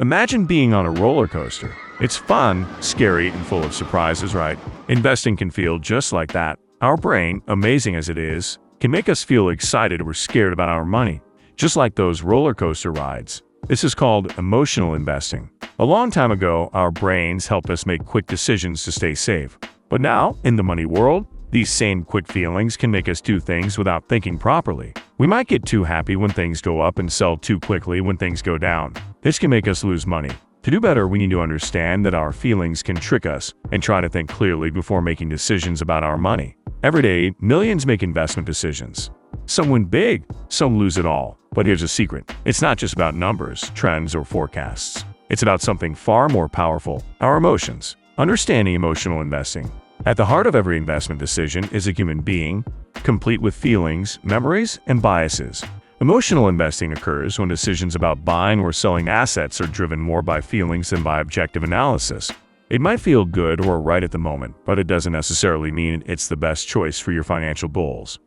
Imagine being on a roller coaster. It's fun, scary, and full of surprises, right? Investing can feel just like that. Our brain, amazing as it is, can make us feel excited or scared about our money, just like those roller coaster rides. This is called emotional investing. A long time ago, our brains helped us make quick decisions to stay safe. But now, in the money world, these same quick feelings can make us do things without thinking properly. We might get too happy when things go up and sell too quickly when things go down. This can make us lose money. To do better, we need to understand that our feelings can trick us and try to think clearly before making decisions about our money. Every day, millions make investment decisions. Some win big, some lose it all. But here's a secret. It's not just about numbers, trends, or forecasts. It's about something far more powerful, our emotions. Understanding emotional investing. At the heart of every investment decision is a human being, complete with feelings, memories, and biases. Emotional investing occurs when decisions about buying or selling assets are driven more by feelings than by objective analysis. It might feel good or right at the moment, but it doesn't necessarily mean it's the best choice for your financial goals.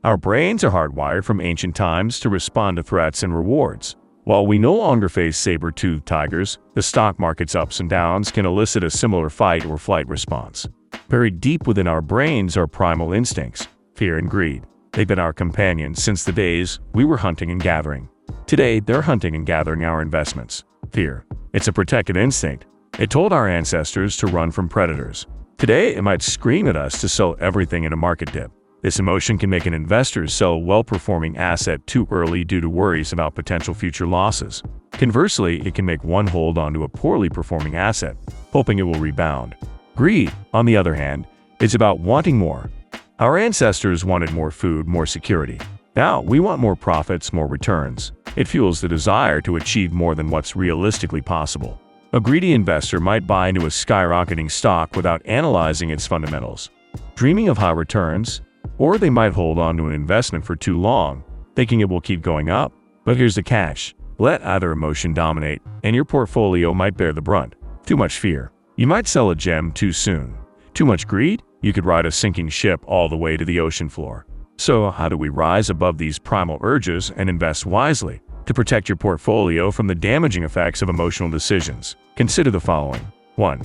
Our brains are hardwired from ancient times to respond to threats and rewards. While we no longer face saber-toothed tigers, the stock market's ups and downs can elicit a similar fight or flight response. Buried deep within our brains are primal instincts, fear and greed. They've been our companions since the days we were hunting and gathering. Today, they're hunting and gathering our investments. Fear. It's a protective instinct. It told our ancestors to run from predators. Today, it might scream at us to sell everything in a market dip. This emotion can make an investor sell a well-performing asset too early due to worries about potential future losses. Conversely, it can make one hold onto a poorly performing asset, hoping it will rebound. Greed, on the other hand, is about wanting more. Our ancestors wanted more food, more security. Now, we want more profits, more returns. It fuels the desire to achieve more than what's realistically possible. A greedy investor might buy into a skyrocketing stock without analyzing its fundamentals, dreaming of high returns, or they might hold on to an investment for too long, thinking it will keep going up. But here's the catch. Let either emotion dominate, and your portfolio might bear the brunt. Too much fear. You might sell a gem too soon. Too much greed? You could ride a sinking ship all the way to the ocean floor. So, how do we rise above these primal urges and invest wisely? To protect your portfolio from the damaging effects of emotional decisions, consider the following. 1.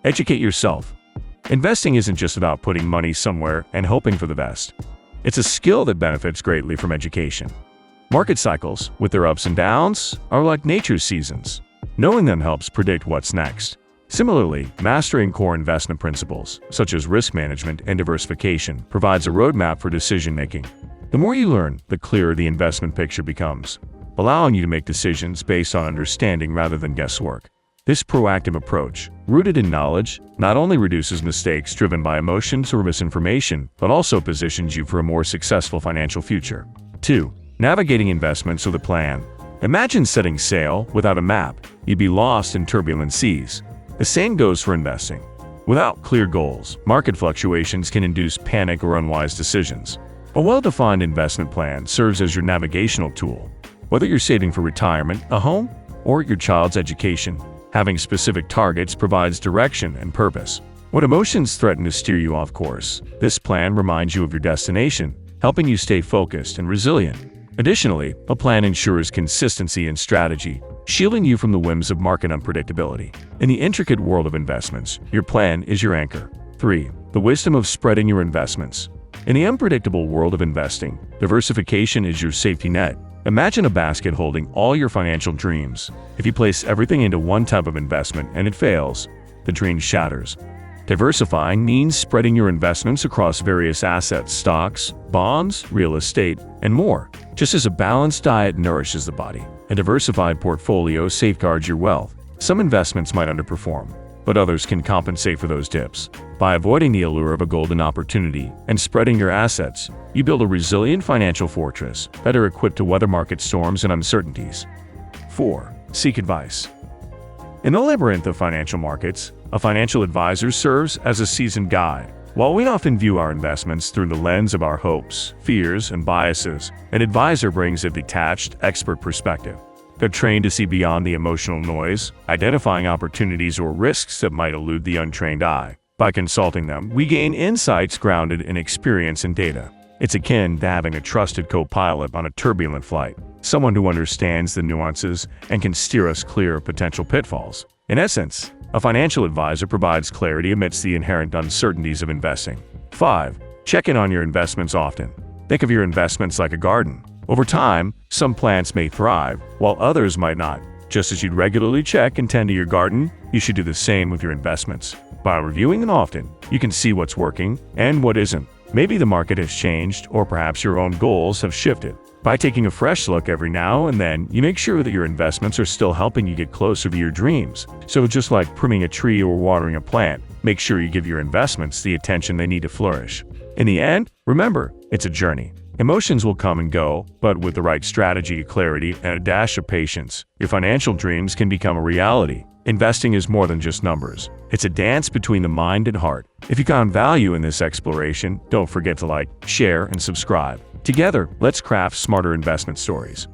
Educate yourself. Investing isn't just about putting money somewhere and hoping for the best. It's a skill that benefits greatly from education. Market cycles, with their ups and downs, are like nature's seasons. Knowing them helps predict what's next. Similarly, mastering core investment principles, such as risk management and diversification, provides a roadmap for decision-making. The more you learn, the clearer the investment picture becomes, allowing you to make decisions based on understanding rather than guesswork. This proactive approach, rooted in knowledge, not only reduces mistakes driven by emotions or misinformation, but also positions you for a more successful financial future. 2. Navigating investments with a plan. Imagine setting sail without a map. You'd be lost in turbulent seas. The same goes for investing. Without clear goals, market fluctuations can induce panic or unwise decisions. A well-defined investment plan serves as your navigational tool. Whether you're saving for retirement, a home, or your child's education, having specific targets provides direction and purpose. When emotions threaten to steer you off course, this plan reminds you of your destination, helping you stay focused and resilient. Additionally, a plan ensures consistency and strategy, shielding you from the whims of market unpredictability. In the intricate world of investments, your plan is your anchor. 3. The wisdom of spreading your investments. In the unpredictable world of investing, diversification is your safety net. Imagine a basket holding all your financial dreams. If you place everything into one type of investment and it fails, the dream shatters. Diversifying means spreading your investments across various assets, stocks, bonds, real estate, and more. Just as a balanced diet nourishes the body, a diversified portfolio safeguards your wealth. Some investments might underperform, but others can compensate for those dips. By avoiding the allure of a golden opportunity and spreading your assets, you build a resilient financial fortress, better equipped to weather market storms and uncertainties. 4. Seek advice. In the labyrinth of financial markets, a financial advisor serves as a seasoned guide. While we often view our investments through the lens of our hopes, fears, and biases, an advisor brings a detached, expert perspective. They're trained to see beyond the emotional noise, identifying opportunities or risks that might elude the untrained eye. By consulting them, we gain insights grounded in experience and data. It's akin to having a trusted co-pilot on a turbulent flight. someone who understands the nuances and can steer us clear of potential pitfalls. In essence, a financial advisor provides clarity amidst the inherent uncertainties of investing. 5. Check in on your investments often. Think of your investments like a garden. Over time, some plants may thrive, while others might not. Just as you'd regularly check and tend to your garden, you should do the same with your investments. By reviewing them often, you can see what's working and what isn't. Maybe the market has changed, or perhaps your own goals have shifted. By taking a fresh look every now and then, you make sure that your investments are still helping you get closer to your dreams. So just like pruning a tree or watering a plant, make sure you give your investments the attention they need to flourish. In the end, remember, it's a journey. Emotions will come and go, but with the right strategy, clarity, and a dash of patience, your financial dreams can become a reality. Investing is more than just numbers. It's a dance between the mind and heart. If you found value in this exploration, don't forget to like, share, and subscribe. Together, let's craft smarter investment stories.